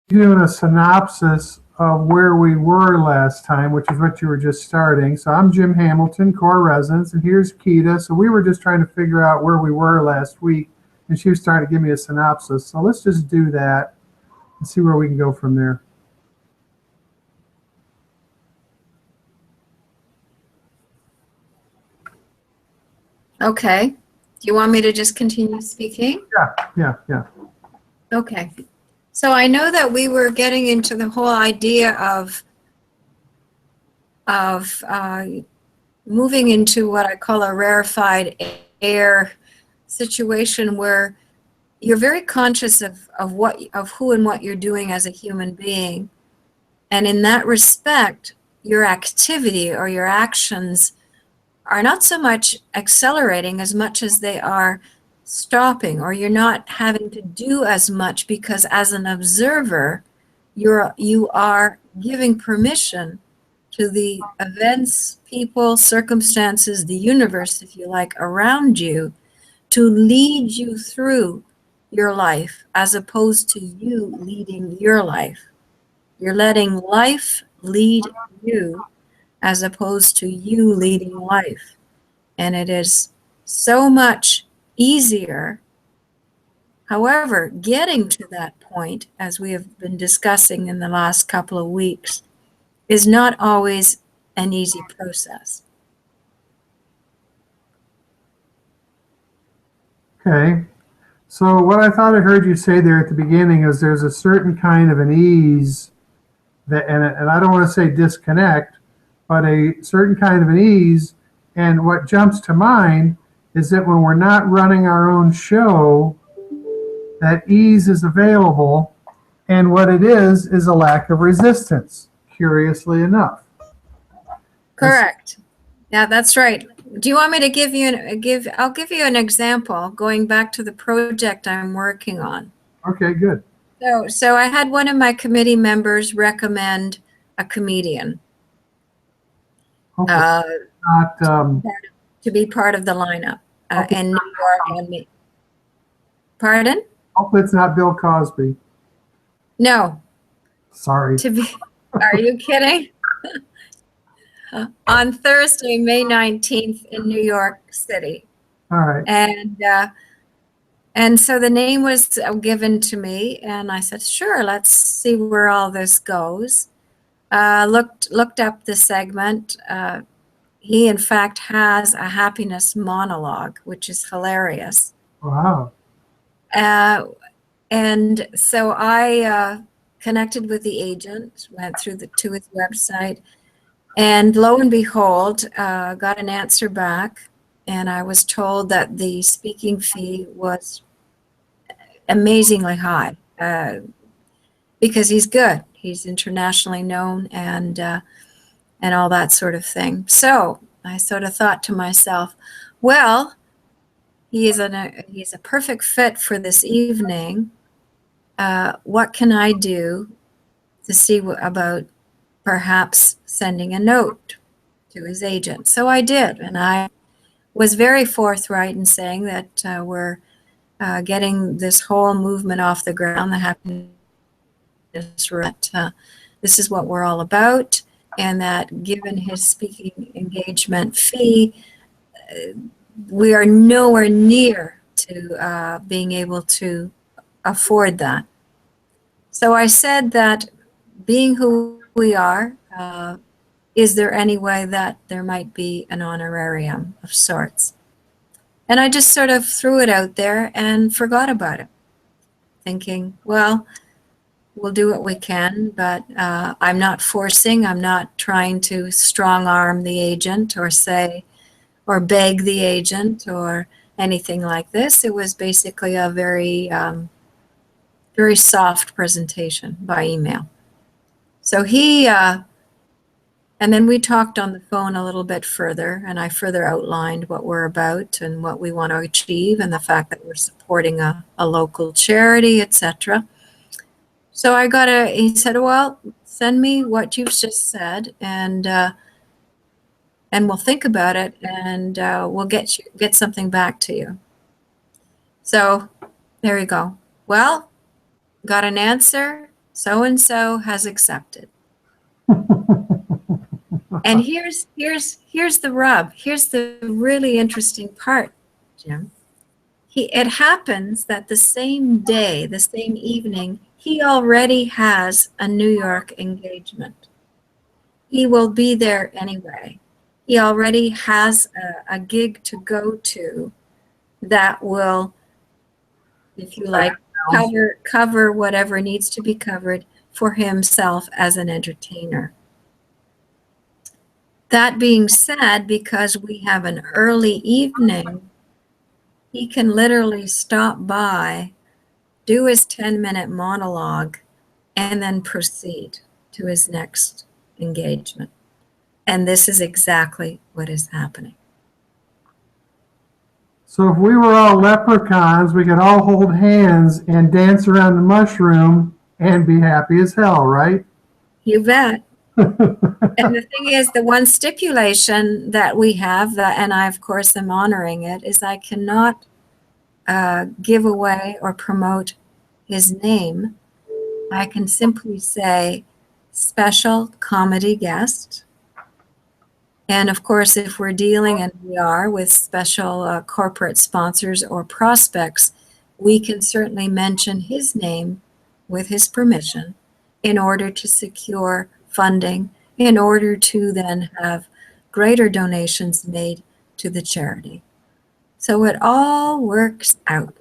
doing a synopsis of where we were last time, which is what you were just starting. So I'm Jim Hamilton, core residence, and here's Keita. So we were just trying to figure out where we were last week, and she was trying to give me a synopsis. So let's just do that and see where we can go from there. Okay. Do you want me to just continue speaking? Yeah. Okay. So I know that we were getting into the whole idea of moving into what I call a rarefied air situation where you're very conscious of who and what you're doing as a human being. And in that respect, your activity or your actions are not so much accelerating as much as they are stopping, or you're not having to do as much because as an observer, you are giving permission to the events, people, circumstances, the universe, if you like, around you to lead you through your life as opposed to you leading your life. You're letting life lead you as opposed to you leading life. And it is so much easier. However, getting to that point, as we have been discussing in the last couple of weeks, is not always an easy process. Okay. So what I thought I heard you say there at the beginning is there's a certain kind of an ease that, and I don't want to say disconnect, but a certain kind of an ease. And what jumps to mind is that when we're not running our own show, that ease is available. And what it is a lack of resistance, curiously enough. Correct. Yeah, that's right. Do you want me to give you I'll give you an example going back to the project I'm working on. Okay, good. So I had one of my committee members recommend a comedian to be part of the lineup in New York and me. Pardon? Hopefully it's not Bill Cosby. No. Sorry. Are you kidding? On Thursday, May 19th in New York City. All right. And so the name was given to me, and I said, sure, let's see where all this goes. Looked up the segment. He, in fact, has a happiness monologue, which is hilarious. Wow. And so I connected with the agent, went to his website, and lo and behold, got an answer back. And I was told that the speaking fee was amazingly high because he's good. He's internationally known and all that sort of thing. So I sort of thought to myself, well, he's a perfect fit for this evening. What can I do to see about perhaps sending a note to his agent? So I did, and I was very forthright in saying that we're getting this whole movement off the ground, the happiness this is what we're all about, and that given his speaking engagement fee, we are nowhere near to being able to afford that. So I said that being who we are, is there any way that there might be an honorarium of sorts? And I just sort of threw it out there and forgot about it, thinking, well, we'll do what we can, but I'm not forcing, I'm not trying to strong arm the agent or say, or beg the agent or anything like this. It was basically a very, very soft presentation by email. So he, and then we talked on the phone a little bit further, and I further outlined what we're about and what we want to achieve and the fact that we're supporting a local charity, etc. So he said, well, send me what you've just said and we'll think about it and we'll get something back to you. So there you go. Well, got an answer, So-and-so has accepted. And here's the rub. Here's the really interesting part, Jim. It happens that the same day, the same evening, he already has a New York engagement. He will be there anyway. He already has a gig to go to that will, if you like, cover whatever needs to be covered for himself as an entertainer. That being said, because we have an early evening, he can literally stop by, do his 10-minute monologue, and then proceed to his next engagement. And this is exactly what is happening. So if we were all leprechauns, we could all hold hands and dance around the mushroom and be happy as hell, right? You bet. And the thing is, the one stipulation that we have, and I, of course, am honoring it, is I cannot give away or promote his name. I can simply say special comedy guest. And of course, if we're dealing, and we are, with special corporate sponsors or prospects, we can certainly mention his name with his permission in order to secure funding, in order to then have greater donations made to the charity. So it all works out.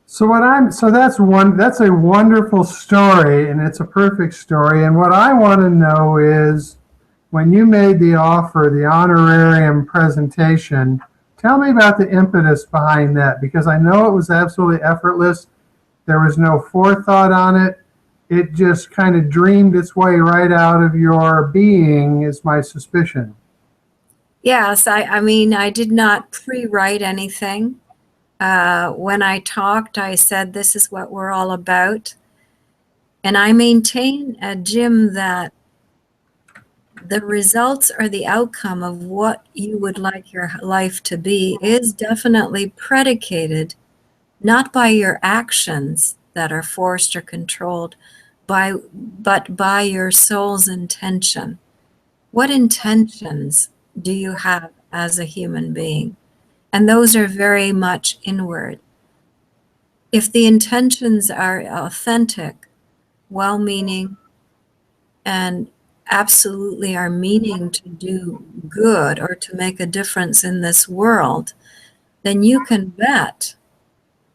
So that's a wonderful story, and it's a perfect story. And what I want to know is, when you made the offer, the honorarium presentation, tell me about the impetus behind that, because I know it was absolutely effortless. There was no forethought on it. It just kind of dreamed its way right out of your being, is my suspicion. Yes, I mean, I did not pre-write anything. When I talked, I said, this is what we're all about. And I maintain, Jim, that the results or the outcome of what you would like your life to be is definitely predicated not by your actions that are forced or controlled, but by your soul's intention. What intentions do you have as a human being? And those are very much inward. If the intentions are authentic, well-meaning, and absolutely are meaning to do good or to make a difference in this world, then you can bet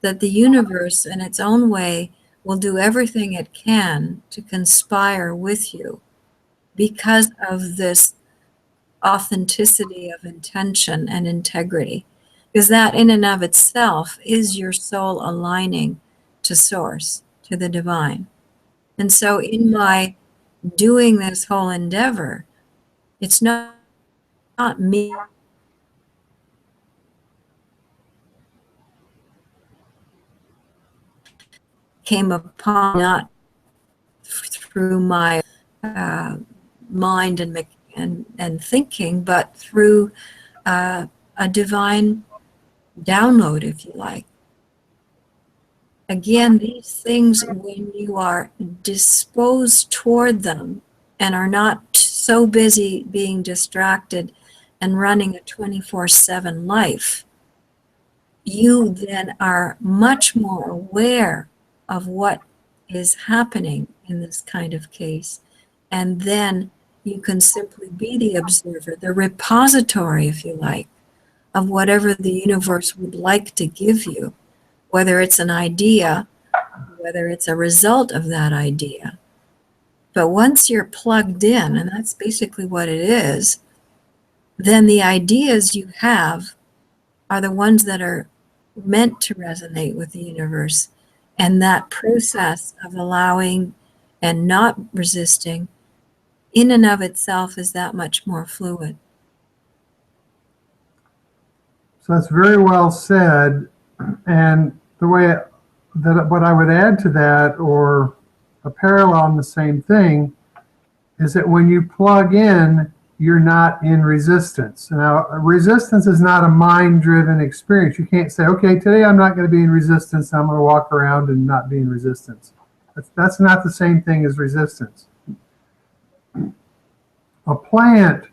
that the universe in its own way will do everything it can to conspire with you because of this authenticity of intention and integrity. Because that in and of itself is your soul aligning to source, to the divine. And so in my doing this whole endeavor, it's not me came upon, not through my mind and thinking, but through a divine download, if you like. Again, these things, when you are disposed toward them and are not so busy being distracted and running a 24/7 life, you then are much more aware of what is happening in this kind of case. And then you can simply be the observer, the repository, if you like, of whatever the universe would like to give you, whether it's an idea, whether it's a result of that idea. But once you're plugged in, and that's basically what it is, then the ideas you have are the ones that are meant to resonate with the universe. And that process of allowing and not resisting in and of itself is that much more fluid. So that's very well said. And the way that what I would add to that, or a parallel in the same thing, is that when you plug in, you're not in resistance. Now, resistance is not a mind-driven experience. You can't say, okay, today I'm not going to be in resistance. I'm going to walk around and not be in resistance. That's not the same thing as resistance. A plant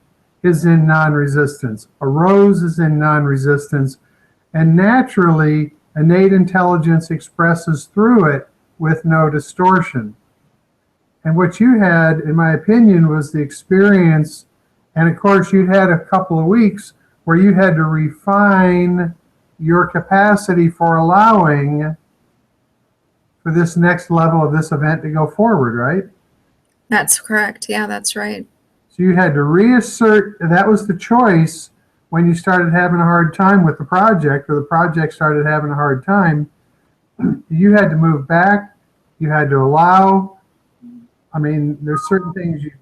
is in non-resistance. A rose is in non-resistance. And naturally, innate intelligence expresses through it with no distortion. And what you had, in my opinion, was the experience, and of course, you'd had a couple of weeks where you had to refine your capacity for allowing for this next level of this event to go forward, right? That's correct. Yeah, that's right. So you had to reassert, that was the choice when you started having a hard time with the project, or the project started having a hard time. You had to move back, you had to allow. I mean, there's certain things you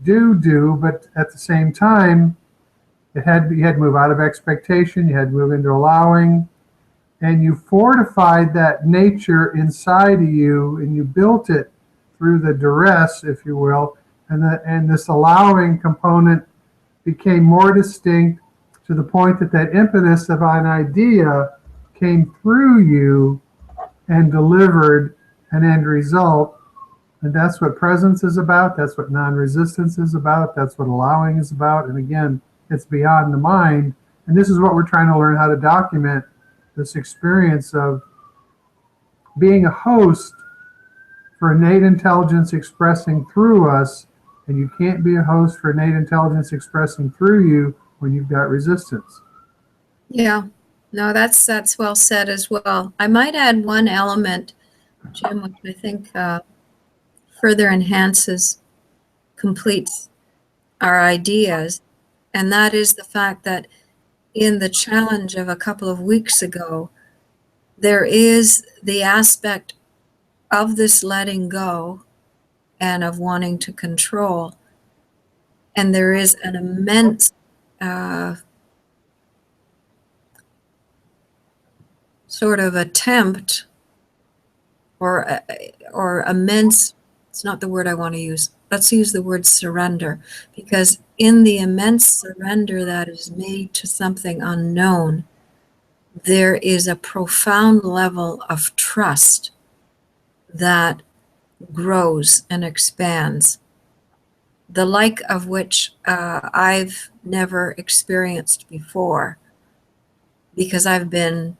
do, but at the same time, you had to move out of expectation, you had to move into allowing, and you fortified that nature inside of you, and you built it through the duress, if you will, and this allowing component became more distinct to the point that that impetus of an idea came through you and delivered an end result. And that's what presence is about. That's what non-resistance is about. That's what allowing is about. And again, it's beyond the mind. And this is what we're trying to learn how to document, this experience of being a host for innate intelligence expressing through us. And you can't be a host for innate intelligence expressing through you when you've got resistance. Yeah. No, that's well said as well. I might add one element, Jim, which I think further enhances, completes our ideas, and that is the fact that in the challenge of a couple of weeks ago, there is the aspect of this letting go and of wanting to control, and there is an immense sort of attempt or immense, it's not the word I want to use. Let's use the word surrender, because in the immense surrender that is made to something unknown, there is a profound level of trust that grows and expands, the like of which I've never experienced before, because I've been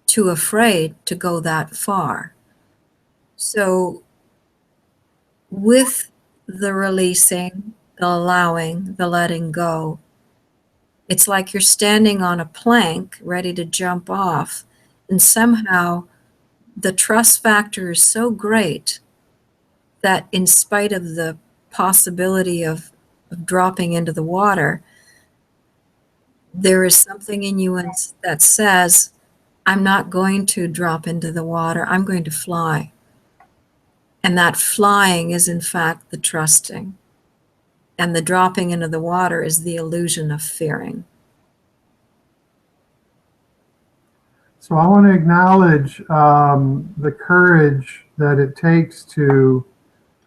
too afraid to go that far. So with the releasing, the allowing, the letting go, it's like you're standing on a plank ready to jump off, and somehow the trust factor is so great that in spite of the possibility of dropping into the water, there is something in you that says, I'm not going to drop into the water, I'm going to fly. And that flying is in fact the trusting. And the dropping into the water is the illusion of fearing. So I want to acknowledge the courage that it takes to,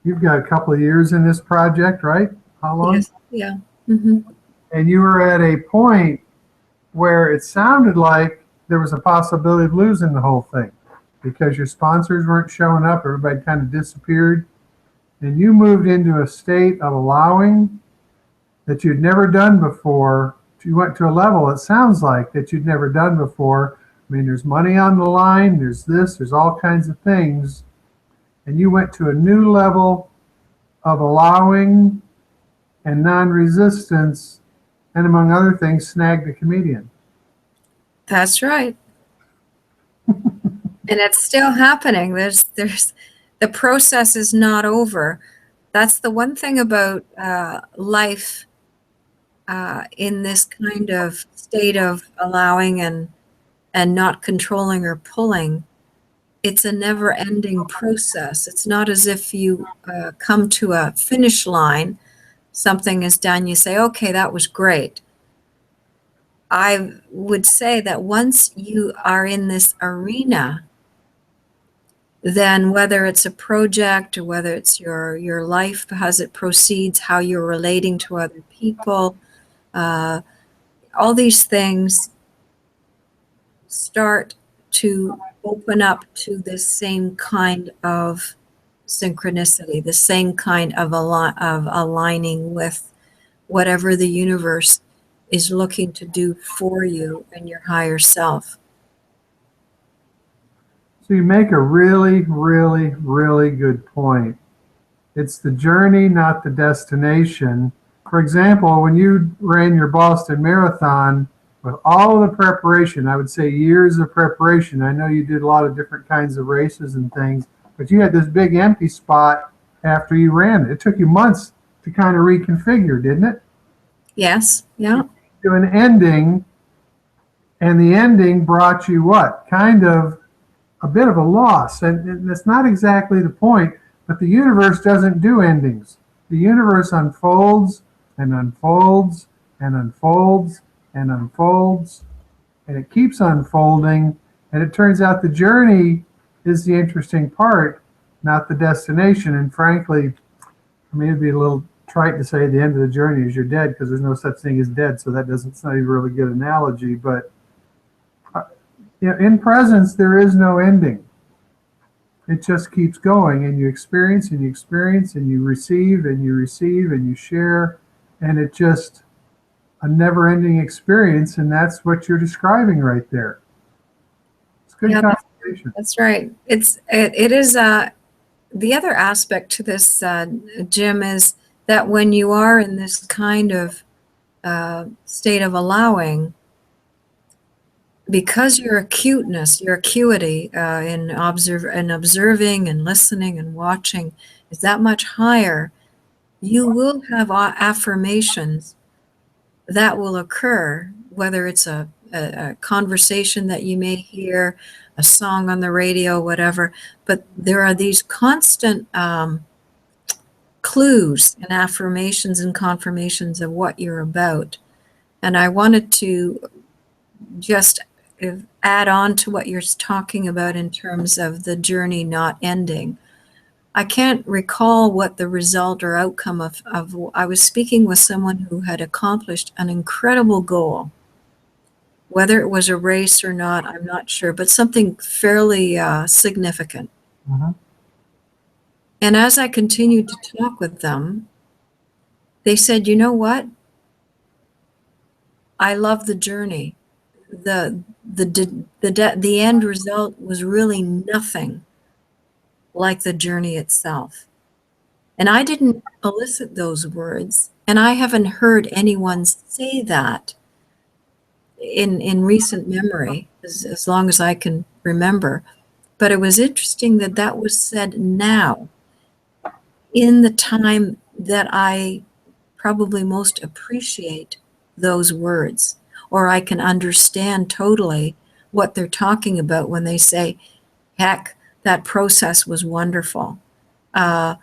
you've got a couple of years in this project, right? How long? Yes. Yeah. Mm-hmm. And you were at a point where it sounded like there was a possibility of losing the whole thing because your sponsors weren't showing up, everybody kind of disappeared, and you moved into a state of allowing that you'd never done before. You went to a level, it sounds like, that you'd never done before. I mean, there's money on the line, there's this, there's all kinds of things, and you went to a new level of allowing and non-resistance, and among other things, snagged a comedian. That's right. And it's still happening. There's the process is not over. That's the one thing about life in this kind of state of allowing and not controlling or pulling. It's a never-ending process. It's not as if you come to a finish line, something is done, you say, okay, that was great. I would say that once you are in this arena, then whether it's a project or whether it's your life as it proceeds, how you're relating to other people, all these things start to open up to this same kind of synchronicity, the same kind of, of aligning with whatever the universe is looking to do for you and your higher self. So you make a really, really, really good point. It's the journey, not the destination. For example, when you ran your Boston Marathon, with all of the preparation, I would say years of preparation. I know you did a lot of different kinds of races and things, but you had this big empty spot after you ran it. It took you months to kind of reconfigure, didn't it? Yes, yeah. To an ending, and the ending brought you what? Kind of a bit of a loss. And that's not exactly the point, but the universe doesn't do endings. The universe unfolds and unfolds and unfolds and unfolds, and it keeps unfolding. And it turns out the journey is the interesting part, not the destination. And frankly, I mean, it'd be a little trite to say the end of the journey is you're dead, because there's no such thing as dead. So it's not even a really good analogy. But in presence, there is no ending. It just keeps going, and you experience and you experience and you receive and you receive and you share, and it just a never-ending experience, and that's what you're describing right there. It's good conversation. That's right. It is the other aspect to this, Jim, is that when you are in this kind of state of allowing, because your acuteness, your acuity in observing and listening and watching is that much higher, you will have affirmations that will occur, whether it's a conversation that you may hear, a song on the radio, whatever. But there are these constant clues and affirmations and confirmations of what you're about. And I wanted to just add on to what you're talking about in terms of the journey not ending. I can't recall what the result or outcome of I was speaking with someone who had accomplished an incredible goal. Whether it was a race or not, I'm not sure, but something fairly significant. Mm-hmm. And as I continued to talk with them, they said, you know what? I love the journey. The end result was really nothing like the journey itself. And I didn't elicit those words, and I haven't heard anyone say that in recent memory, as long as I can remember. But it was interesting that that was said now, in the time that I probably most appreciate those words, or I can understand totally what they're talking about when they say, heck, that process was wonderful. Yeah,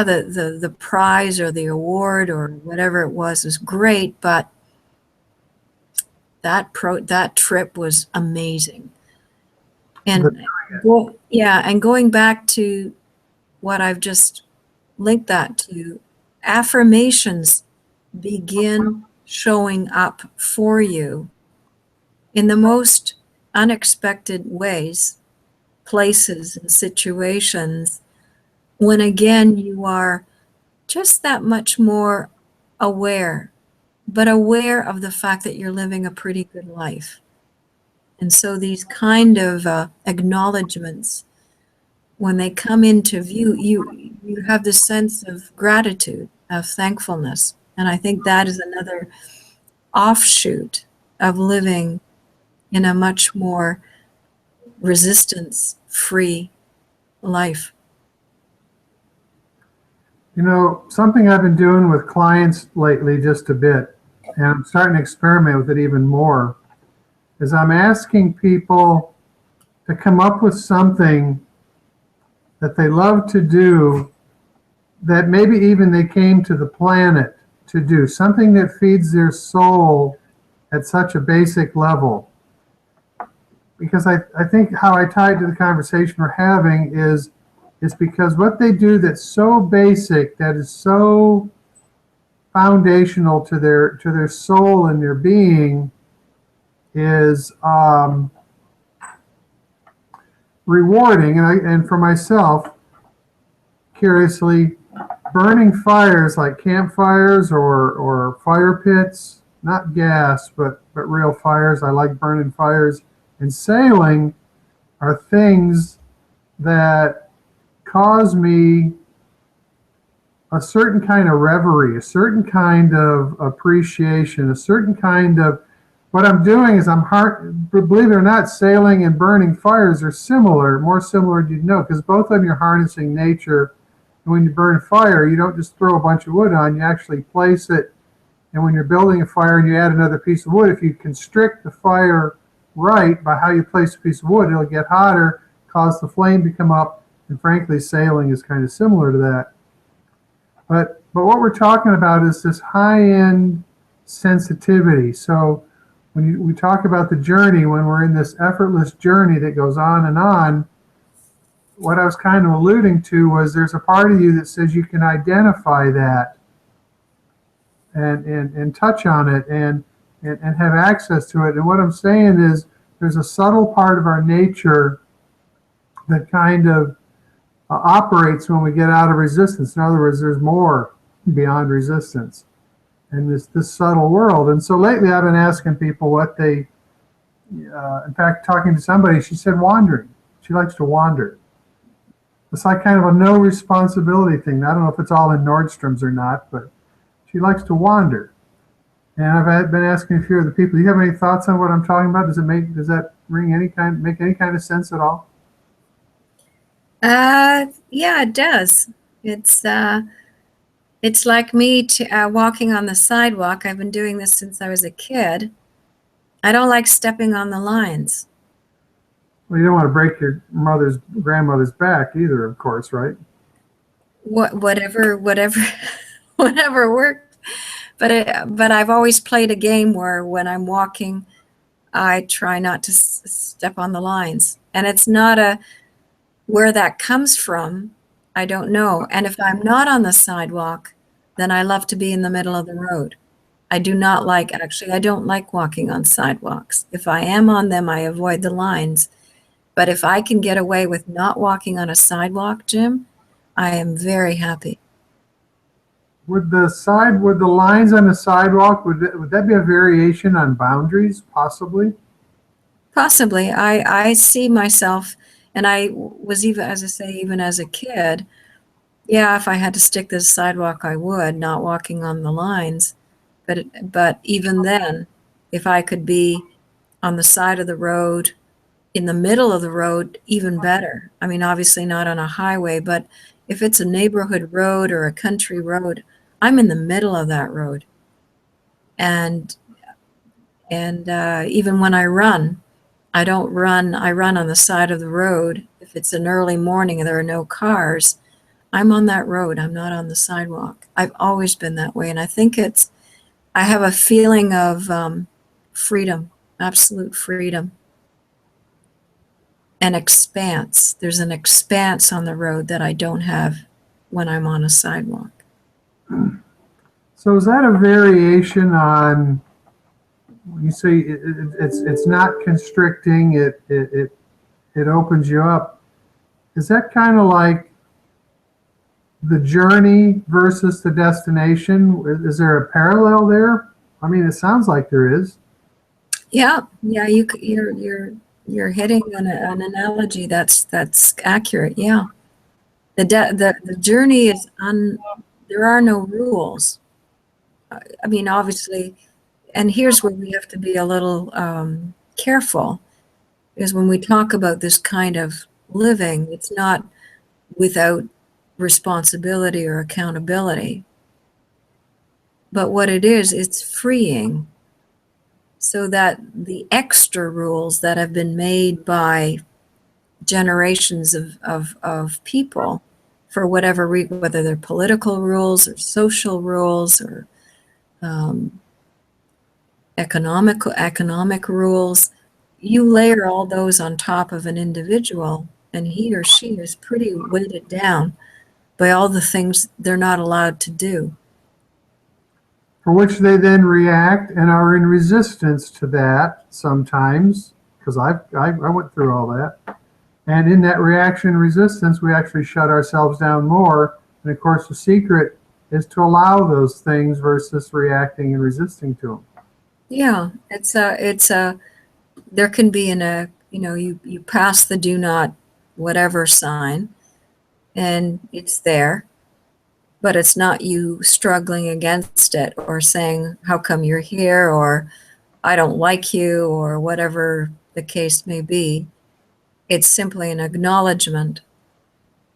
the prize or the award or whatever it was great, but that trip was amazing. And and going back to what I've just linked that to, affirmations begin showing up for you in the most unexpected ways, places and situations, when again you are just that much more aware, but aware of the fact that you're living a pretty good life. And so these kind of acknowledgments, when they come into view, you have this sense of gratitude, of thankfulness. And I think that is another offshoot of living in a much more resistance-free life. You know, something I've been doing with clients lately just a bit, and I'm starting to experiment with it even more, is I'm asking people to come up with something that they love to do, that maybe even they came to the planet to do, something that feeds their soul at such a basic level. Because I think how I tie it to the conversation we're having is because what they do that's so basic, that is so foundational to their soul and their being, is rewarding. And for myself, curiously, burning fires like campfires or fire pits, not gas, but real fires. I like burning fires. And sailing are things that cause me a certain kind of reverie, a certain kind of appreciation, a certain kind of what I'm doing is believe it or not, sailing and burning fires are similar, more similar than you'd know, because both of them you're harnessing nature. And when you burn fire, you don't just throw a bunch of wood on, you actually place it. And when you're building a fire and you add another piece of wood, if you constrict the fire right by how you place a piece of wood, it'll get hotter, cause the flame to come up. And frankly, sailing is kind of similar to that. But what we're talking about is this high-end sensitivity. So when we talk about the journey, when we're in this effortless journey that goes on, what I was kind of alluding to was there's a part of you that says you can identify that and touch on it and have access to it. And what I'm saying is there's a subtle part of our nature that kind of operates when we get out of resistance. In other words, there's more beyond resistance in this subtle world. And so lately I've been asking people what they, in fact, talking to somebody, she said wandering. She likes to wander. It's like kind of a no responsibility thing. I don't know if it's all in Nordstrom's or not, but she likes to wander. And I've been asking a few other people, do you have any thoughts on what I'm talking about? Does that make any kind of sense at all? Yeah, it does. It's like me walking on the sidewalk. I've been doing this since I was a kid. I don't like stepping on the lines. Well, you don't want to break your grandmother's back either, of course, right? Whatever, whatever worked. But I've always played a game where when I'm walking, I try not to step on the lines. And it's not where that comes from, I don't know. And if I'm not on the sidewalk, then I love to be in the middle of the road. I don't like walking on sidewalks. If I am on them, I avoid the lines. But if I can get away with not walking on a sidewalk, Jim, I am very happy. Would the lines on the sidewalk, would that be a variation on boundaries, possibly? Possibly. I see myself, and I was even, as I say, even as a kid, yeah, if I had to stick to the sidewalk, I would, not walking on the lines. But even then, if I could be on the side of the road, in the middle of the road, even better. I mean, obviously not on a highway, but if it's a neighborhood road or a country road, I'm in the middle of that road. And even when I run, I don't run, I run on the side of the road. If it's an early morning and there are no cars, I'm on that road. I'm not on the sidewalk. I've always been that way. And I think I have a feeling of freedom, absolute freedom. An expanse. There's an expanse on the road that I don't have when I'm on a sidewalk. So is that a variation on when you say it's not constricting, it opens you up? Is that kind of like the journey versus the destination? Is there a parallel there? I mean, it sounds like there is. Yeah, you're hitting an analogy that's accurate. Yeah, the journey is there are no rules. I mean, obviously, and here's where we have to be a little careful, is when we talk about this kind of living, it's not without responsibility or accountability. But what it is, it's freeing, so that the extra rules that have been made by generations of people for whatever reason, whether they're political rules or social rules or economic rules, you layer all those on top of an individual, and he or she is pretty weighted down by all the things they're not allowed to do. For which they then react and are in resistance to that sometimes, because I went through all that. And in that reaction and resistance, we actually shut ourselves down more. And of course, the secret is to allow those things versus reacting and resisting to them. Yeah, there can be you pass the do not whatever sign, and it's there, but it's not you struggling against it or saying, how come you're here? Or I don't like you, or whatever the case may be. It's simply an acknowledgement.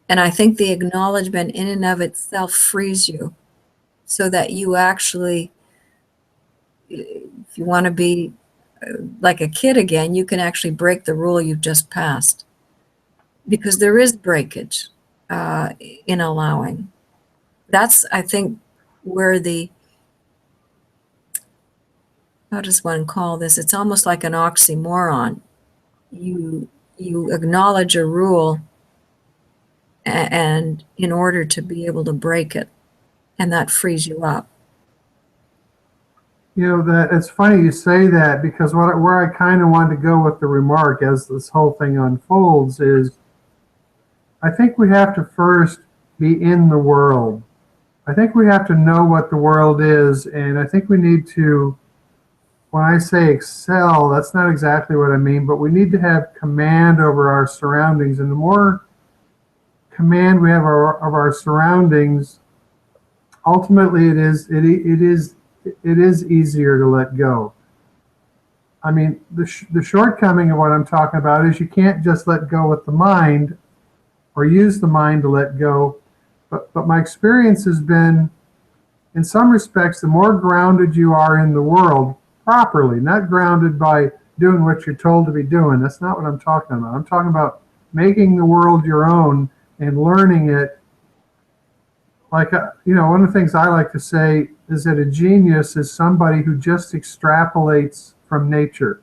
And I think the acknowledgement in and of itself frees you so that you actually, if you want to be like a kid again, you can actually break the rule you've just passed. Because there is breakage in allowing. That's, I think, where how does one call this? It's almost like an oxymoron. You acknowledge a rule and in order to be able to break it, and that frees you up. You know, that it's funny you say that, because where I kind of wanted to go with the remark as this whole thing unfolds is, I think we have to first be in the world. I think we have to know what the world is, and I think we need to, when I say excel, that's not exactly what I mean, but we need to have command over our surroundings. And the more command we have of our surroundings, ultimately it is easier to let go. I mean, the shortcoming of what I'm talking about is you can't just let go with the mind or use the mind to let go. But my experience has been, in some respects, the more grounded you are in the world properly, not grounded by doing what you're told to be doing. That's not what I'm talking about. I'm talking about making the world your own and learning it. Like, one of the things I like to say is that a genius is somebody who just extrapolates from nature.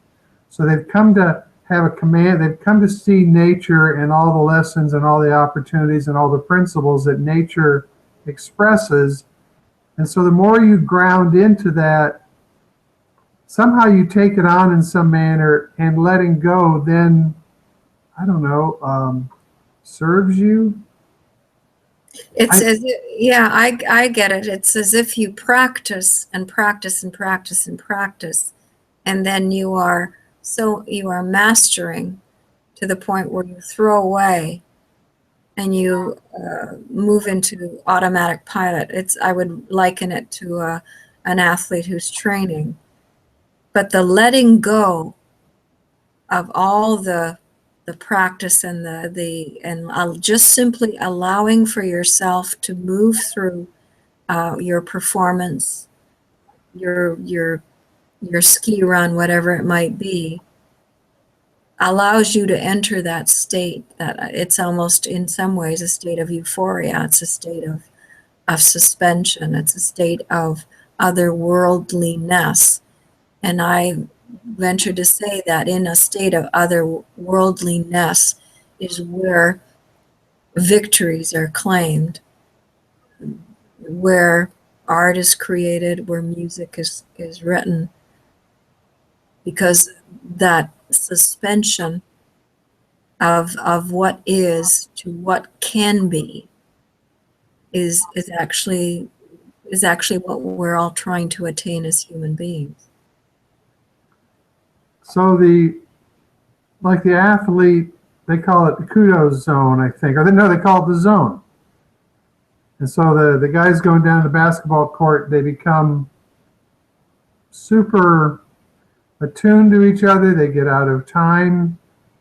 So they've come to have a command, they've come to see nature and all the lessons and all the opportunities and all the principles that nature expresses. And so the more you ground into that, somehow you take it on in some manner, and letting go then, I don't know, serves you. It's as if, yeah, I get it. It's as if you practice and practice and practice and practice, and then you are mastering to the point where you throw away and you move into automatic pilot. I would liken it to an athlete who's training. But the letting go of all the practice and just simply allowing for yourself to move through your performance, your ski run, whatever it might be, allows you to enter that state that it's almost in some ways a state of euphoria. It's a state of suspension. It's a state of otherworldliness. And I venture to say that in a state of otherworldliness is where victories are claimed, where art is created, where music is written, because that suspension of what is to what can be is actually what we're all trying to attain as human beings. So like the athlete, they call it the kudos zone, I think, or they call it the zone. And so the guys going down the basketball court, they become super attuned to each other. They get out of time.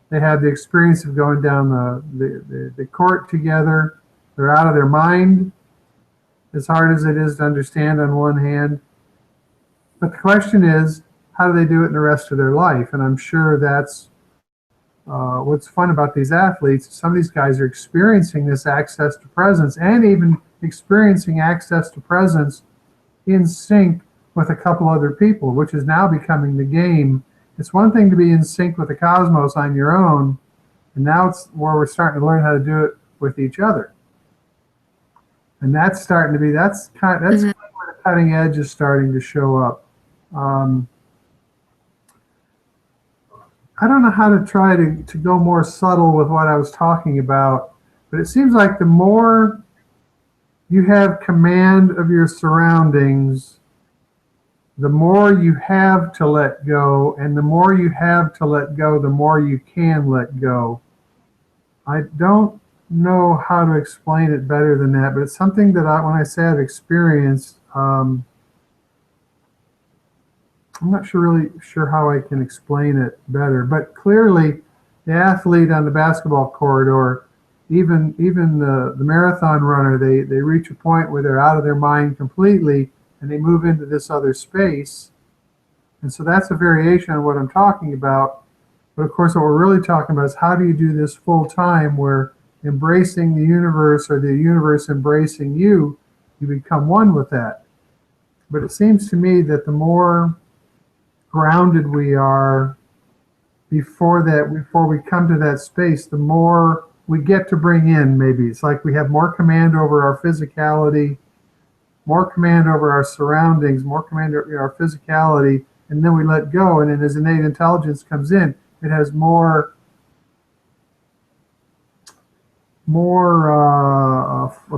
They have the experience of going down the court together. They're out of their mind, as hard as it is to understand on one hand. But the question is, how do they do it in the rest of their life? And I'm sure that's what's fun about these athletes. Some of these guys are experiencing this access to presence, and even experiencing access to presence in sync with a couple other people, which is now becoming the game. It's one thing to be in sync with the cosmos on your own, and now it's where we're starting to learn how to do it with each other. And that's starting to be, that's kind of where the cutting edge is starting to show up. I don't know how to try to go more subtle with what I was talking about, but it seems like the more you have command of your surroundings, the more you have to let go, and the more you have to let go, the more you can let go. I don't know how to explain it better than that, but it's something that when I say I've experienced, I'm not really sure how I can explain it better. But clearly, the athlete on the basketball court, or even the marathon runner, they reach a point where they're out of their mind completely, and they move into this other space. And so that's a variation on what I'm talking about. But of course, what we're really talking about is how do you do this full time where embracing the universe or the universe embracing you, you become one with that. But it seems to me that the more grounded we are before we come to that space, the more we get to bring in. Maybe it's like we have more command over our physicality, more command over our surroundings, more command over our physicality, and then we let go. And then as innate intelligence comes in, it has a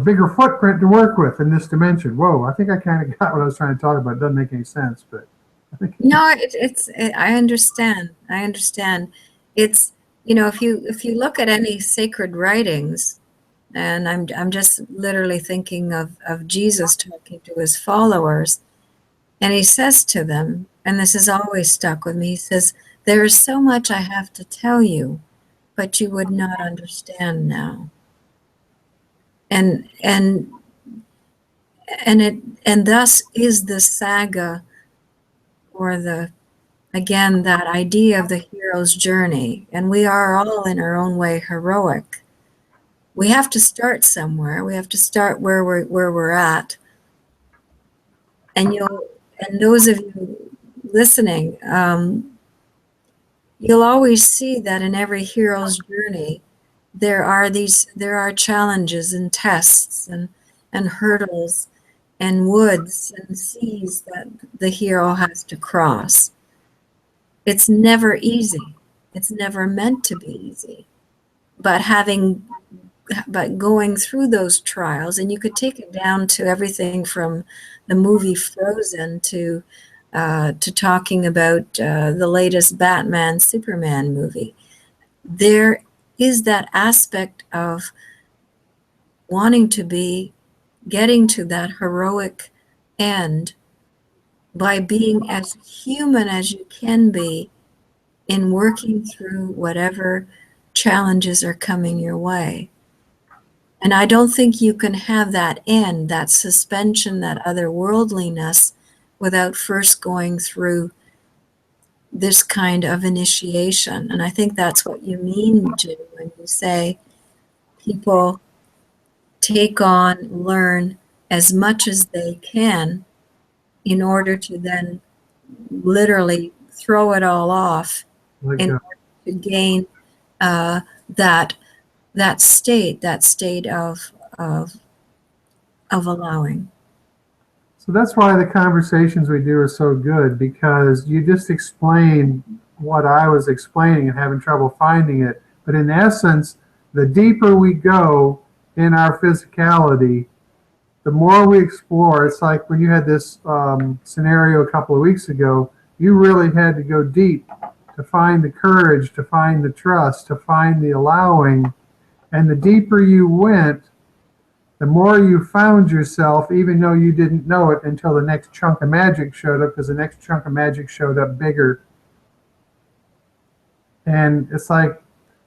bigger footprint to work with in this dimension. Whoa, I think I kind of got what I was trying to talk about. It doesn't make any sense, but I think No, I understand. I understand. It's, if you look at any sacred writings, and I'm just literally thinking of Jesus talking to his followers, and he says to them, and this has always stuck with me, he says, "There is so much I have to tell you, but you would not understand now." And and thus is the saga, or again, that idea of the hero's journey. And we are all in our own way heroic. We have to start somewhere. We have to start where we're at. And those of you listening, you'll always see that in every hero's journey, there are challenges and tests and hurdles and woods and seas that the hero has to cross. It's never easy. It's never meant to be easy. But going through those trials, and you could take it down to everything from the movie Frozen to talking about the latest Batman Superman movie. There is that aspect of wanting to be getting to that heroic end by being as human as you can be in working through whatever challenges are coming your way. And I don't think you can have that end, that suspension, that otherworldliness, without first going through this kind of initiation. And I think that's what you mean, Jim, when you say people take on, learn as much as they can in order to then literally throw it all off in order to gain that state of allowing. so that's why the conversations we do are so good, because you just explained what I was explaining and having trouble finding it. But in essence, the deeper we go in our physicality, the more we explore. It's like when you had this scenario a couple of weeks ago, you really had to go deep to find the courage, to find the trust, to find the allowing. And the deeper you went, the more you found yourself, even though you didn't know it until the next chunk of magic showed up, because the next chunk of magic showed up bigger. And it's like,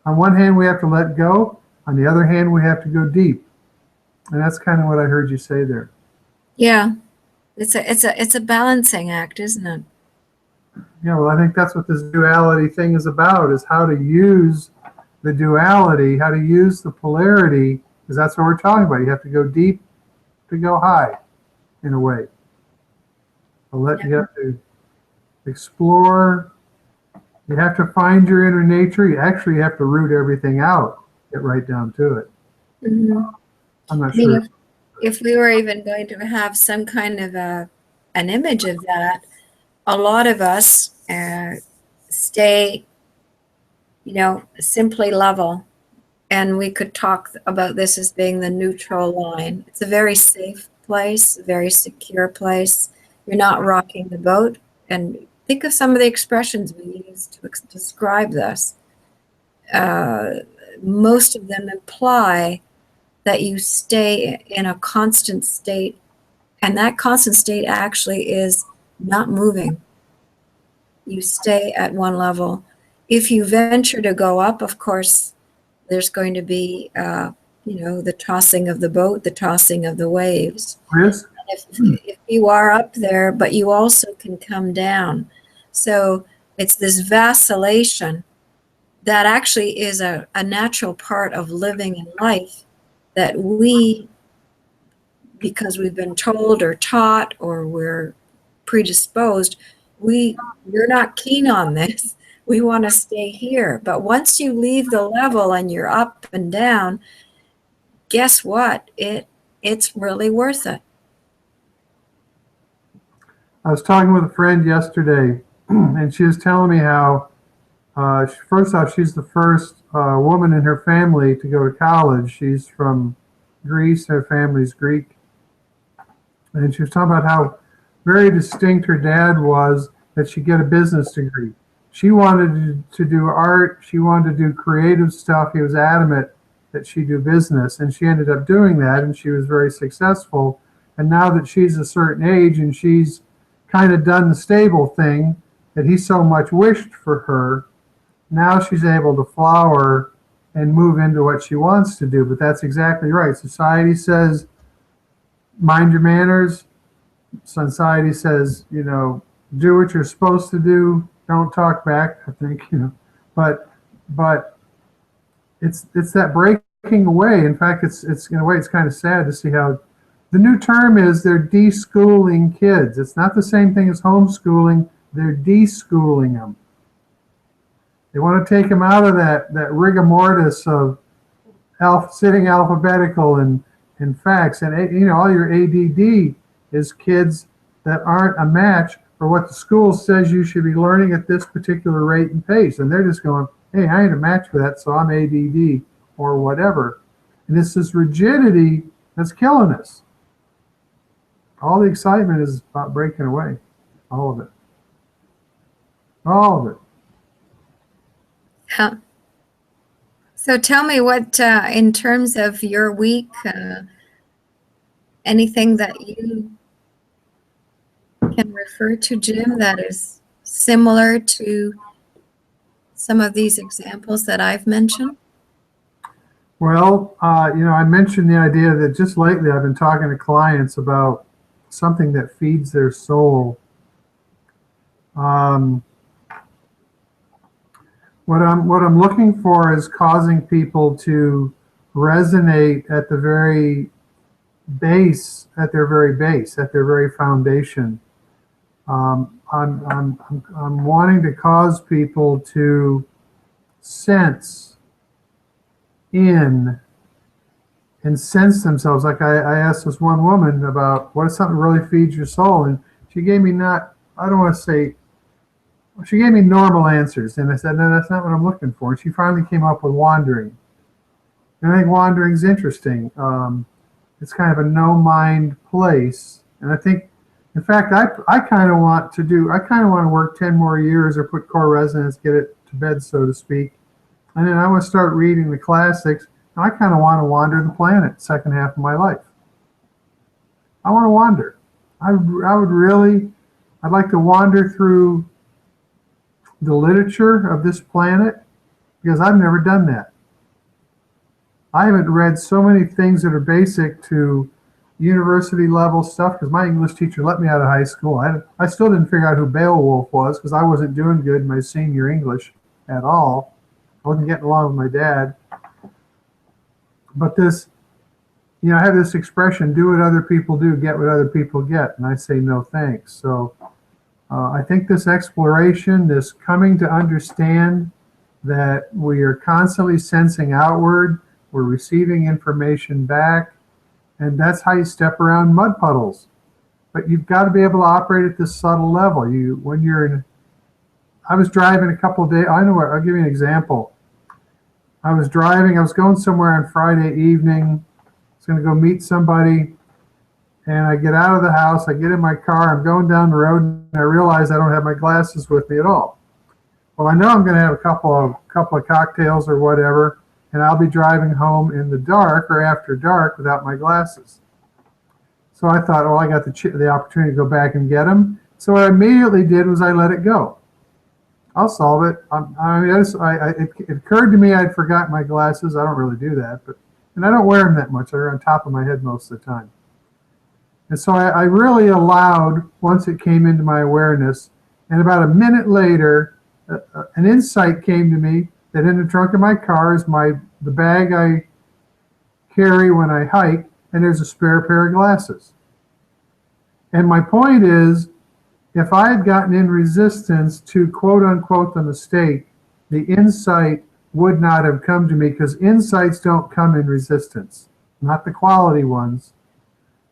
on one hand, we have to let go. On the other hand, we have to go deep. And that's kind of what I heard you say there. Yeah, it's a balancing act, isn't it? Yeah, well, I think that's what this duality thing is about, is how to use the duality, how to use the polarity, because that's what we're talking about. You have to go deep to go high, in a way. You have to explore. You have to find your inner nature. You actually have to root everything out, get right down to it. Mm-hmm. I'm not sure. If we were even going to have some kind of an image of that, a lot of us stay simply level. And we could talk about this as being the neutral line. It's a very safe place, a very secure place. You're not rocking the boat. And think of some of the expressions we use to describe this. Most of them imply that you stay in a constant state, and that constant state actually is not moving. You stay at one level. If you venture to go up, of course, there's going to be, the tossing of the boat, the tossing of the waves. Chris? If you are up there, but you also can come down. So it's this vacillation that actually is a natural part of living in life that we, because we've been told or taught or we're predisposed, we're not keen on this. We want to stay here. But once you leave the level and you're up and down, guess what? It's really worth it. I was talking with a friend yesterday, and she was telling me how, first off, she's the first woman in her family to go to college. She's from Greece, her family's Greek. And she was talking about how very distinct her dad was that she'd get a business degree. She wanted to do art, she wanted to do creative stuff. He was adamant that she do business, and she ended up doing that, and she was very successful. And now that she's a certain age and she's kind of done the stable thing that he so much wished for her, now she's able to flower and move into what she wants to do. But that's exactly right. Society says, mind your manners. Society says, do what you're supposed to do. Don't talk back, I think, but it's that breaking away. In fact, it's in a way, it's kind of sad to see how the new term is they're deschooling kids. It's not the same thing as homeschooling. They're deschooling them. They want to take them out of that rigor mortis of sitting alphabetical and facts. And, all your ADD is kids that aren't a match for what the school says you should be learning at this particular rate and pace. And they're just going, hey, I ain't a match for that, so I'm ADD or whatever. And it's this rigidity that's killing us. All the excitement is about breaking away. All of it. All of it. Huh. So tell me what, in terms of your week, anything that you can refer to, Jim, that is similar to some of these examples that I've mentioned? Well, I mentioned the idea that just lately I've been talking to clients about something that feeds their soul. What I'm looking for is causing people to resonate at the very base, at their very foundation. I'm wanting to cause people to sense in and sense themselves. Like I asked this one woman about what is something that really feeds your soul, and she gave me she gave me normal answers, and I said, no, that's not what I'm looking for. And she finally came up with wandering. And I think wandering is interesting. It's kind of a no-mind place, and I think, in fact, I kind of want to work 10 more years or put core resonance, get it to bed, so to speak. And then I want to start reading the classics. And I kind of want to wander the planet second half of my life. I want to wander. I'd like to wander through the literature of this planet because I've never done that. I haven't read so many things that are basic to university level stuff because my English teacher let me out of high school. I still didn't figure out who Beowulf was because I wasn't doing good in my senior English at all. I wasn't getting along with my dad. But this, I have this expression, do what other people do, get what other people get. And I say no thanks. So I think this exploration, this coming to understand that we are constantly sensing outward, we're receiving information back, and that's how you step around mud puddles. But you've got to be able to operate at this subtle level. I was driving a couple of days, I'll give you an example. I was driving. I was going somewhere on Friday evening. I was going to go meet somebody. And I get out of the house. I get in my car. I'm going down the road, and I realize I don't have my glasses with me at all. Well, I know I'm going to have a couple of cocktails or whatever, and I'll be driving home in the dark or after dark without my glasses. So I thought, oh, I got the opportunity to go back and get them. So what I immediately did was I let it go. I'll solve it. It occurred to me I'd forgotten my glasses. I don't really do that, and I don't wear them that much. They're on top of my head most of the time. And so I really allowed, once it came into my awareness, and about a minute later, an insight came to me that in the trunk of my car is the bag I carry when I hike, and there's a spare pair of glasses. And my point is, if I had gotten in resistance to quote unquote the mistake, the insight would not have come to me, because insights don't come in resistance, not the quality ones.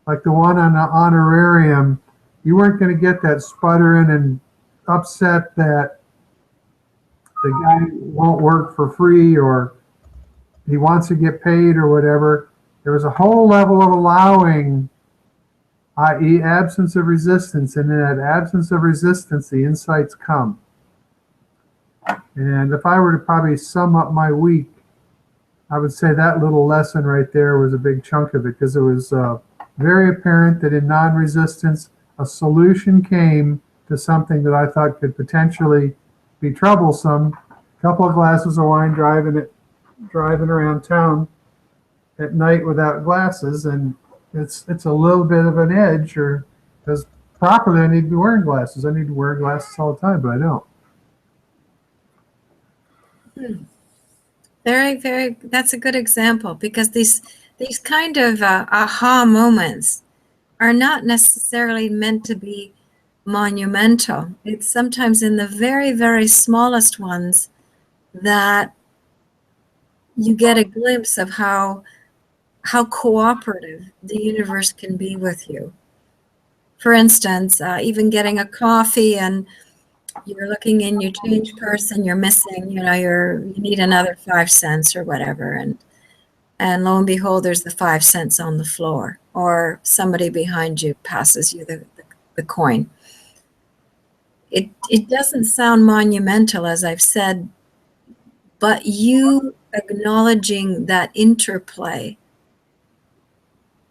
Like the one on the honorarium, you weren't going to get that sputtering and upset that the guy won't work for free or he wants to get paid or whatever. There was a whole level of allowing, i.e. absence of resistance, and in that absence of resistance, the insights come. And if I were to probably sum up my week, I would say that little lesson right there was a big chunk of it, because it was very apparent that in non-resistance, a solution came to something that I thought could potentially be troublesome. A couple of glasses of wine driving around town at night without glasses, and it's a little bit of an edge, or because properly I need to be wearing glasses. I need to wear glasses all the time, but I don't. Very, very, that's a good example, because these kind of aha moments are not necessarily meant to be monumental. It's sometimes in the very, very smallest ones that you get a glimpse of how cooperative the universe can be with you. For instance, even getting a coffee and you're looking in your change purse and you're missing, you need another 5 cents or whatever, and lo and behold, there's the 5 cents on the floor, or somebody behind you passes you the coin. It doesn't sound monumental, as I've said, but you acknowledging that interplay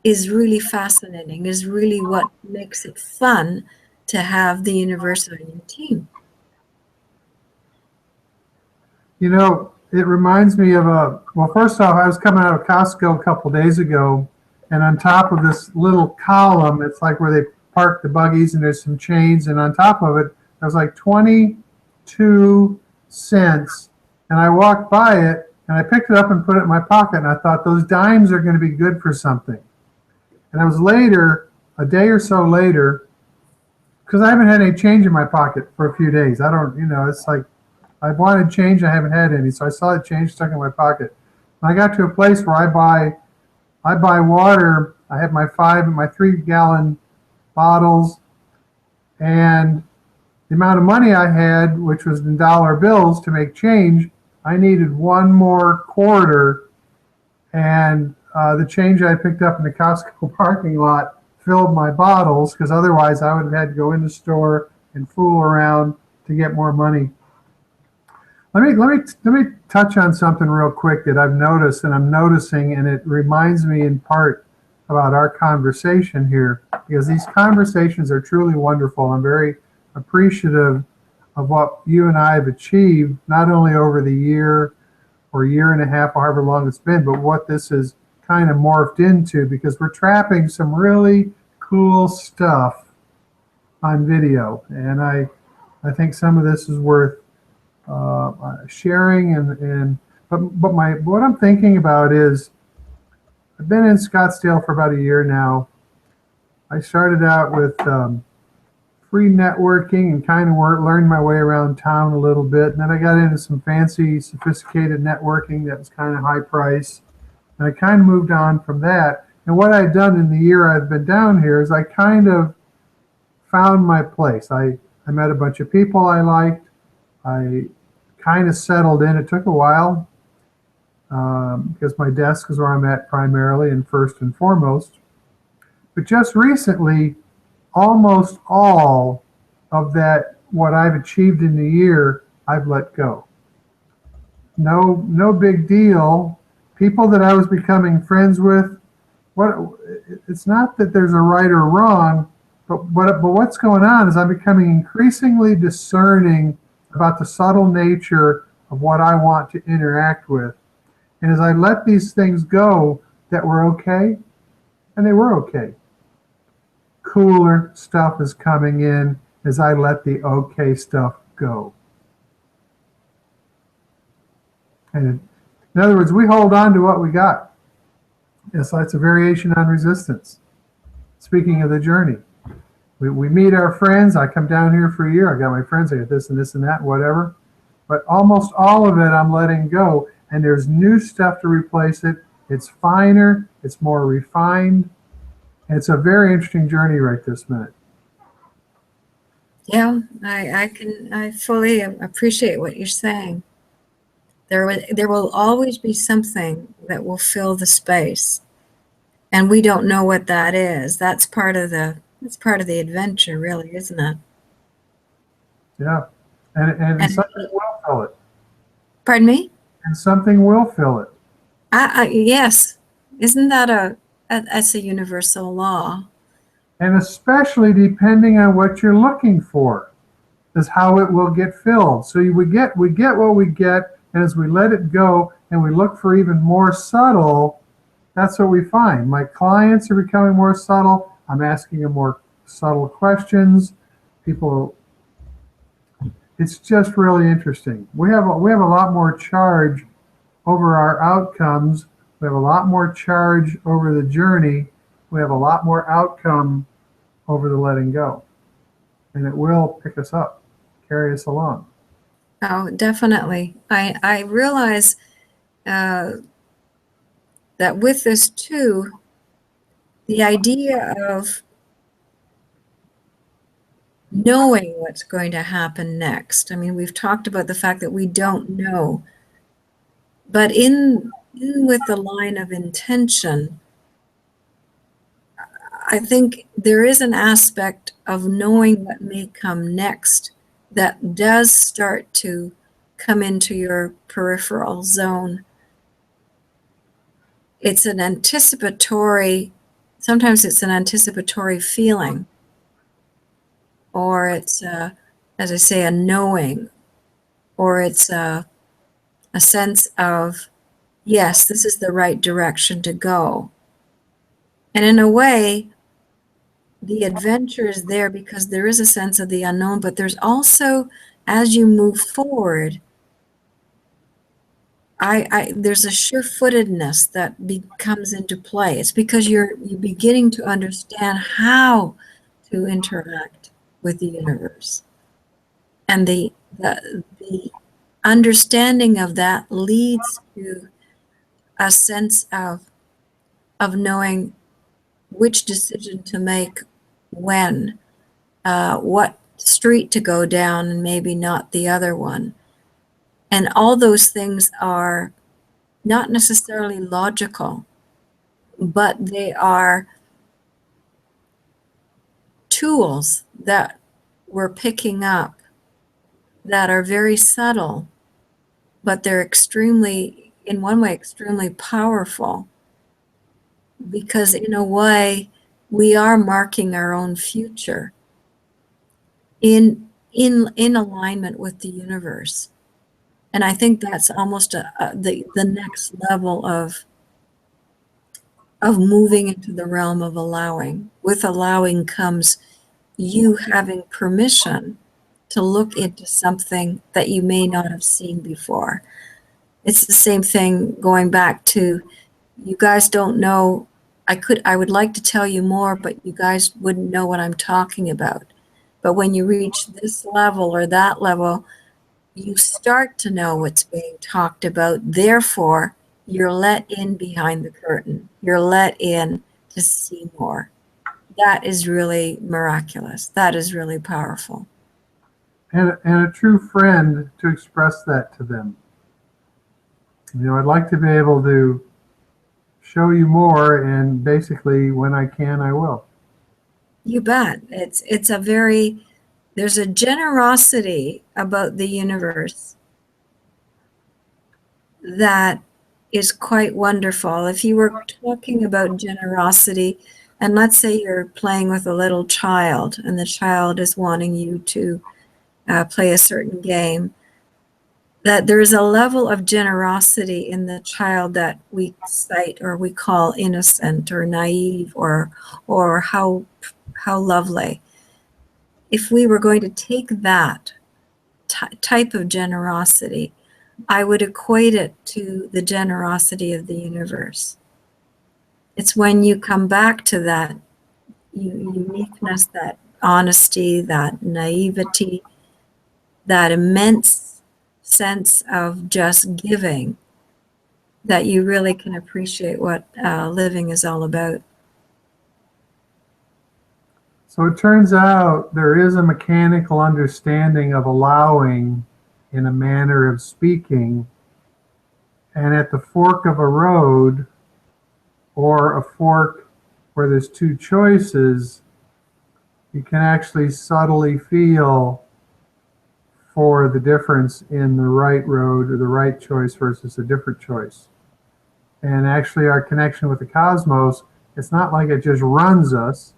is really fascinating, is really what makes it fun to have the universe on your team. It reminds me of well, first off, I was coming out of Costco a couple days ago, and on top of this little column, it's like where they park the buggies, and there's some chains, and on top of it, there was like 22 cents, and I walked by it, and I picked it up and put it in my pocket, and I thought, those dimes are going to be good for something. And I was later, a day or so later, because I haven't had any change in my pocket for a few days. I don't, it's like, I've wanted change, I haven't had any, so I saw the change stuck in my pocket. And I got to a place where I buy water. I have my 3-gallon bottles, and the amount of money I had, which was in dollar bills to make change, I needed one more quarter, and the change I picked up in the Costco parking lot filled my bottles, because otherwise I would have had to go in the store and fool around to get more money. Let me touch on something real quick that I've noticed, and I'm noticing, and it reminds me in part about our conversation here, because these conversations are truly wonderful. I'm very appreciative of what you and I have achieved, not only over the year or year and a half, or however long it's been, but what this is kind of morphed into, because we're trapping some really cool stuff on video, and I think some of this is worth sharing. But what I'm thinking about is, I've been in Scottsdale for about a year now. I started out with free networking and kind of learned my way around town a little bit, and then I got into some fancy, sophisticated networking that was kind of high price. And I kind of moved on from that. And what I've done in the year I've been down here is I kind of found my place. I met a bunch of people I liked. I kind of settled in. It took a while. because my desk is where I'm at primarily and first and foremost. But just recently, almost all of that, what I've achieved in the year, I've let go. No big deal. People that I was becoming friends with, what it's not that there's a right or wrong, but what's going on is I'm becoming increasingly discerning about the subtle nature of what I want to interact with. And as I let these things go that were okay, and they were okay, cooler stuff is coming in as I let the okay stuff go. And in other words, we hold on to what we got. And so it's a variation on resistance. Speaking of the journey, we meet our friends. I come down here for a year. I got my friends. I got this and this and that, whatever. But almost all of it I'm letting go. And there's new stuff to replace it. It's finer. It's more refined. And it's a very interesting journey right this minute. Yeah, I fully appreciate what you're saying. There will always be something that will fill the space, and we don't know what that is. That's part of the adventure, really, isn't it? Yeah. And And something will fill it. pardon me? And something will fill it. Yes, isn't that that's a universal law? And especially depending on what you're looking for, is how it will get filled. So we get what we get, and as we let it go and we look for even more subtle, that's what we find. My clients are becoming more subtle. I'm asking them more subtle questions. People, it's just really interesting. We have a lot more charge over our outcomes. We have a lot more charge over the journey. We have a lot more outcome over the letting go. And it will pick us up, carry us along. Oh, definitely. I realize that with this too, the idea of knowing what's going to happen next. I mean, we've talked about the fact that we don't know, but in with the line of intention, I think there is an aspect of knowing what may come next that does start to come into your peripheral zone. It's an anticipatory, sometimes it's an anticipatory feeling, or it's, as I say, a knowing, or it's a sense of, yes, this is the right direction to go. And in a way, the adventure is there because there is a sense of the unknown, but there's also, as you move forward, there's a sure-footedness that comes into play. It's because you're beginning to understand how to interact with the universe. And the understanding of that leads to a sense of knowing which decision to make when, what street to go down and maybe not the other one. And all those things are not necessarily logical, but they are tools that we're picking up that are very subtle, but they're extremely, in one way, extremely powerful, because in a way, we are marking our own future in alignment with the universe. And I think that's almost the next level of moving into the realm of allowing. With allowing comes you having permission to look into something that you may not have seen before. It's the same thing going back to, you guys don't know, I would like to tell you more, but you guys wouldn't know what I'm talking about. But when you reach this level or that level, you start to know what's being talked about. Therefore, you're let in behind the curtain. You're let in to see more. That is really miraculous. That is really powerful. And a true friend to express that to them. I'd like to be able to show you more, and basically when I can, I will. You bet. It's a very, there's a generosity about the universe that is quite wonderful. If you were talking about generosity, and let's say you're playing with a little child and the child is wanting you to play a certain game, that there is a level of generosity in the child that we cite or we call innocent or naive or how lovely. If we were going to take that type of generosity, I would equate it to the generosity of the universe. It's when you come back to that uniqueness, that honesty, that naivety, that immense sense of just giving, that you really can appreciate what living is all about. So it turns out there is a mechanical understanding of allowing in a manner of speaking, and at the fork of a road or a fork where there's two choices, you can actually subtly feel for the difference in the right road or the right choice versus a different choice. And actually, our connection with the cosmos, it's not like it just runs us.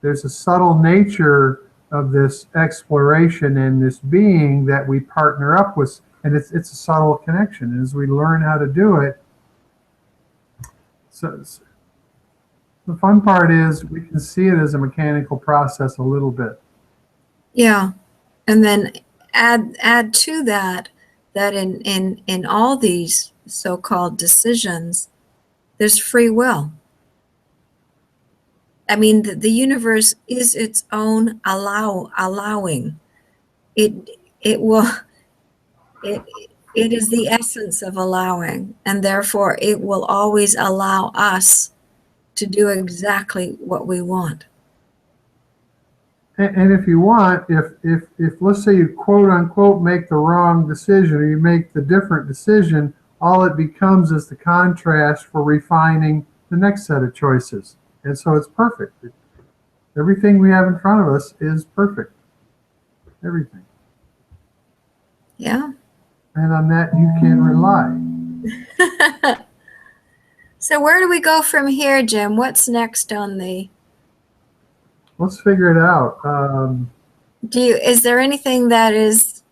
There's a subtle nature of this exploration and this being that we partner up with, and it's a subtle connection. And as we learn how to do it, so the fun part is we can see it as a mechanical process a little bit. Yeah, and then add to that that in all these so-called decisions, there's free will. I mean, the universe is its own allowing. It will it it is the essence of allowing, and therefore it will always allow us to do exactly what we want. And if you want, if let's say you quote unquote make the wrong decision or you make the different decision, all it becomes is the contrast for refining the next set of choices. And so it's perfect. Everything we have in front of us is perfect. Everything. Yeah. And on that you can rely. So where do we go from here, Jim? What's next on the? Let's figure it out. Is there anything that is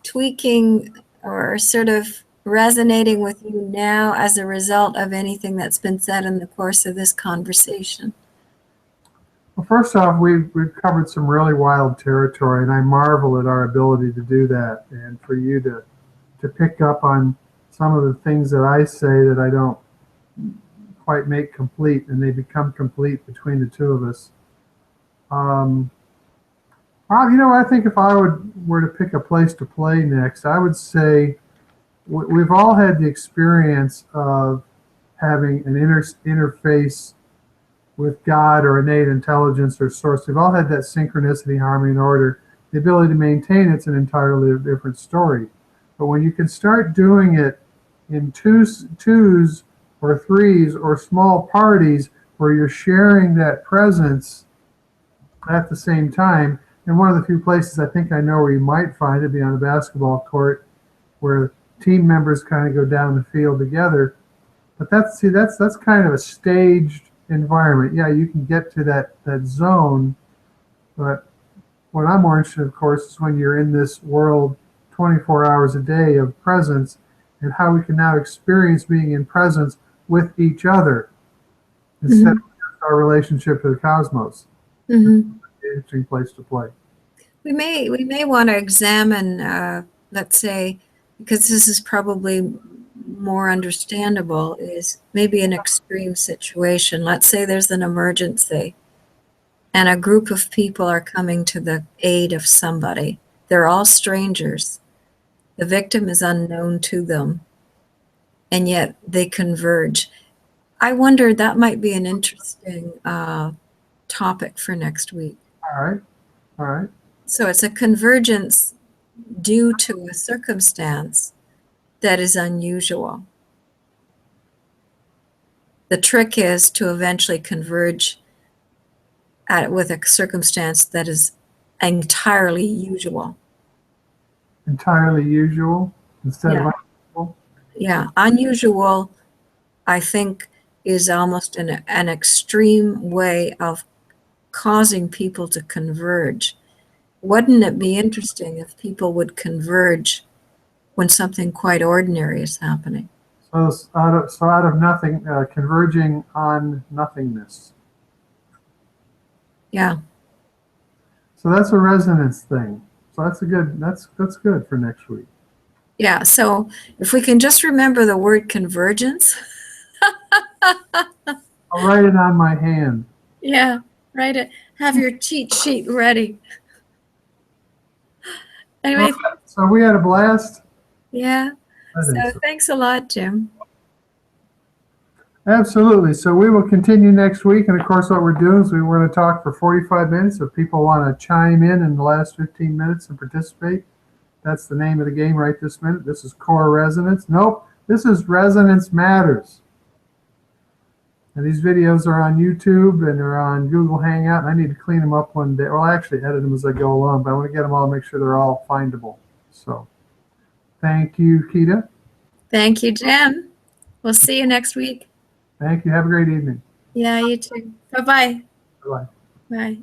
tweaking or sort of resonating with you now as a result of anything that's been said in the course of this conversation? Well, first off, we've covered some really wild territory, and I marvel at our ability to do that, and for you to pick up on some of the things that I say that I don't quite make complete, and they become complete between the two of us. Um, I think if I were to pick a place to play next, I would say we've all had the experience of having an interface with God or innate intelligence or source. We've all had that synchronicity, harmony, and order. The ability to maintain it's an entirely different story. But when you can start doing it in twos or threes or small parties where you're sharing that presence at the same time, and one of the few places I think I know where you might find it be on a basketball court where team members kind of go down the field together. But that's kind of a staged environment. Yeah, you can get to that zone, but what I'm more interested in, of course, is when you're in this world 24 hours a day of presence and how we can now experience being in presence with each other instead of just our relationship to the cosmos. Mm-hmm. Interesting place to play. We may want to examine, let's say, because this is probably more understandable, is maybe an extreme situation. Let's say there's an emergency and a group of people are coming to the aid of somebody. They're all strangers. The victim is unknown to them, and yet they converge. I wonder, that might be an interesting topic for next week. All right. So it's a convergence due to a circumstance, that is unusual. The trick is to eventually converge with a circumstance that is entirely usual. Entirely usual instead Yeah. of unusual. Yeah, unusual, I think, is almost an extreme way of causing people to converge. Wouldn't it be interesting if people would converge when something quite ordinary is happening? So out of nothing, converging on nothingness. Yeah, So that's a resonance thing. So that's good for next week. yeah. So if we can just remember the word convergence, I'll write it on my hand. yeah, write it. Have your cheat sheet ready. Anyway, So we had a blast. yeah. I think So so. thanks a lot, Jim. Absolutely. So we will continue next week. And of course, what we're doing is we were going to talk for 45 minutes. If people want to chime in the last 15 minutes and participate, that's the name of the game right this minute. This is Core Resonance. Nope, this is Resonance Matters. And these videos are on YouTube and they're on Google Hangout. And I need to clean them up one day. Well, I actually edit them as I go along, but I want to get them all, make sure they're all findable. So thank you, Keita. Thank you, Jim. We'll see you next week. Thank you. Have a great evening. Yeah, you too. Bye-bye. Bye-bye. Bye.